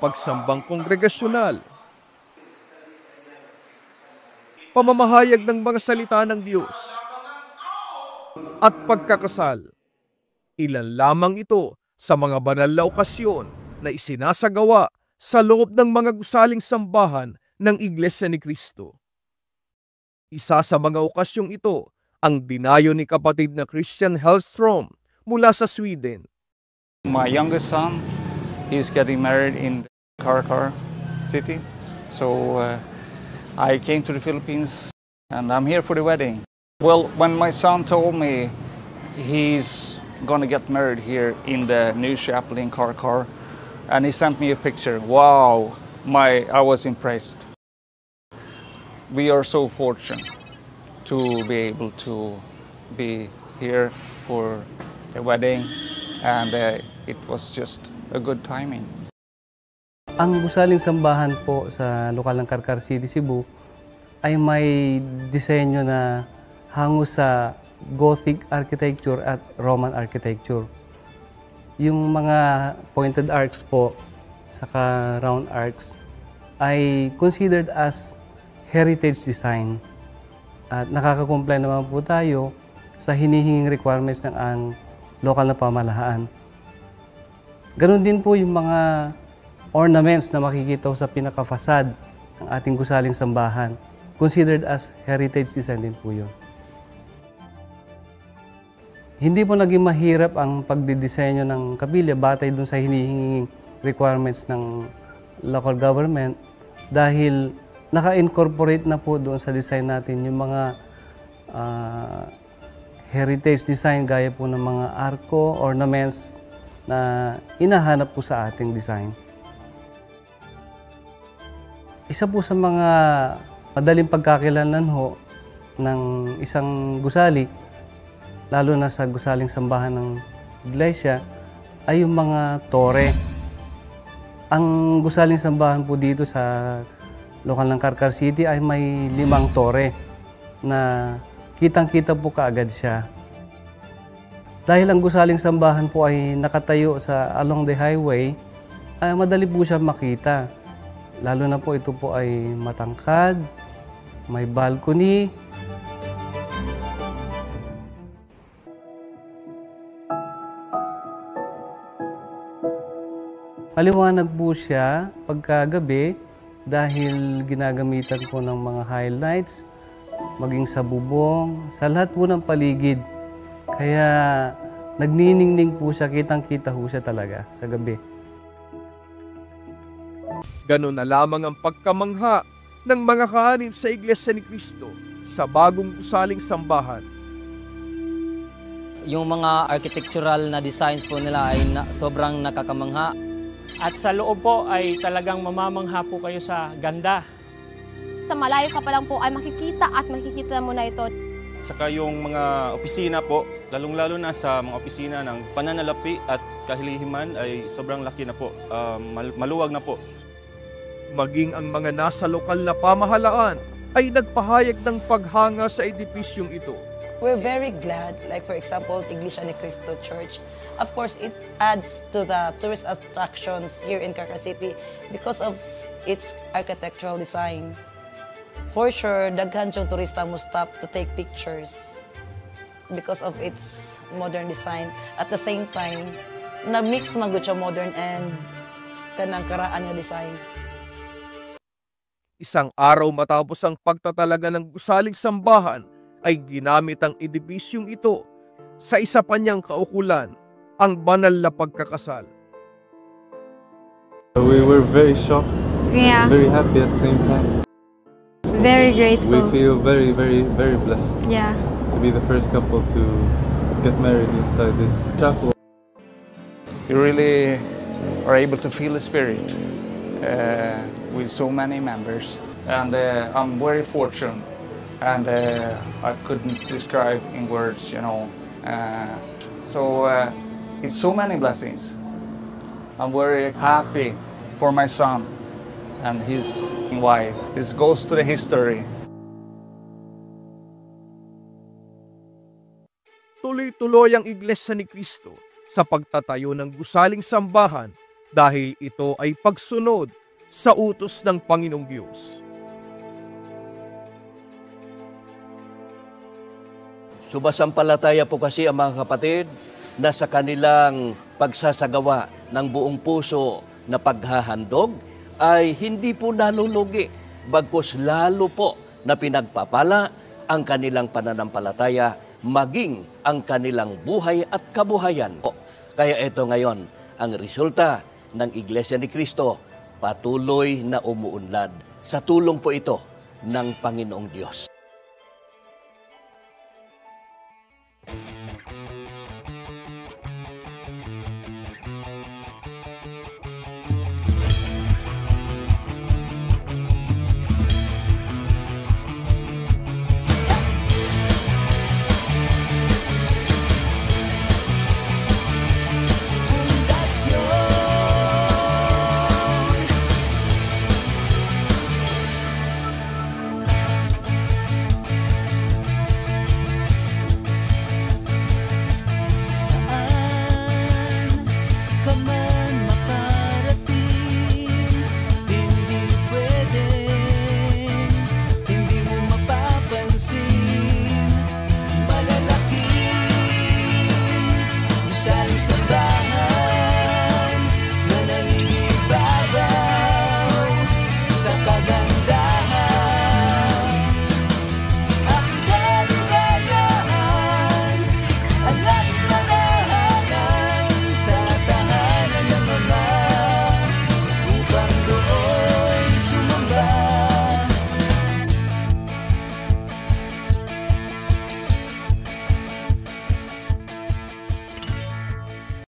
pagsambang kongregasyonal, pamamahayag ng mga salita ng Diyos, at pagkakasal. Ilan lamang ito sa mga banal na okasyon na isinasagawa sa loob ng mga gusaling sambahan ng Iglesia ni Cristo. Isa sa mga okasyong ito ang dinayo ni kapatid na Christian Hellstrom mula sa Sweden. My youngest son, he's getting married in Carcar city. So I came to the Philippines and I'm here for the wedding. Well, when my son told me he's gonna get married here in the new chapel in Carcar, and he sent me a picture. Wow, I was impressed. We are so fortunate to be able to be here for the wedding, and it was just a good timing. Ang gusaling sambahan po sa lokal ng Carcar City, Cebu ay may disenyo na hango sa Gothic architecture at Roman architecture. Yung mga pointed arcs po, saka round arcs, ay considered as heritage design. At nakaka-comply naman po tayo sa hinihinging requirements ng ang lokal na pamahalaan. Ganon din po yung mga ornaments na makikita sa pinaka-fasad ng ating gusaling sambahan. Considered as heritage design din po yun. Hindi po naging mahirap ang pagdidisenyo ng kapilya batay dun sa hinihinging requirements ng local government dahil naka-incorporate na po doon sa design natin yung mga heritage design gaya po ng mga arko, ornaments na hinahanap po sa ating design. Isa po sa mga madaling pagkakilanlan ho ng isang gusali, lalo na sa gusaling sambahan ng iglesia, ay yung mga tore. Ang gusaling sambahan po dito sa lokal ng Carcar City ay may 5 tore na kitang-kita po kaagad siya. Dahil ang gusaling sambahan po ay nakatayo sa along the highway, ay madali po siya makita. Lalo na po ito po ay matangkad, may balcony. Maliwanag po siya pagkagabi dahil ginagamitan po ng mga highlights, maging sa bubong, sa lahat po ng paligid. Kaya nagniningning po siya, kitang-kita po siya talaga sa gabi. Ganon na lamang ang pagkamangha ng mga kaanib sa Iglesia ni Cristo sa bagong gusaling sambahan. Yung mga architectural na designs po nila ay sobrang nakakamangha. At sa loob po ay talagang mamamangha po kayo sa ganda. Sa malayo ka pa lang po ay makikita mo na ito. Tsaka yung mga opisina po, lalong-lalo na sa mga opisina ng pananalapi at kahilihiman ay sobrang laki na po, maluwag na po. Maging ang mga nasa lokal na pamahalaan ay nagpahayag ng paghanga sa edipisyong ito. We're very glad, like for example, Iglesia ni Cristo Church. Of course, it adds to the tourist attractions here in Carcar City because of its architectural design. For sure, daghan siyang turista mo stop to take pictures because of its modern design. At the same time, na-mix magud siya modern and kanang karaan nga design. Isang araw matapos ang pagtatalaga ng gusaling sambahan, ay ginamit ang edipisyong ito sa isa pa niyang kaukulan, ang banal na pagkakasal. We were very shocked, very happy at the same time. Very grateful. We feel very, very, very blessed to be the first couple to get married inside this chapel. You really are able to feel the spirit with so many members, and I'm very fortunate. And I couldn't describe in words, you know. It's so many blessings. I'm very happy for my son and his wife. This goes to the history. Tuloy-tuloy ang Iglesia ni Cristo sa pagtatayo ng gusaling sambahan dahil ito ay pagsunod sa utos ng Panginoong Diyos. Sumasampalataya po kasi ang mga kapatid na sa kanilang pagsasagawa ng buong puso na paghahandog ay hindi po nalulugi, bagkus lalo po na pinagpapala ang kanilang pananampalataya maging ang kanilang buhay at kabuhayan. Kaya ito ngayon ang resulta ng Iglesia ni Cristo, patuloy na umuunlad. Sa tulong po ito ng Panginoong Diyos.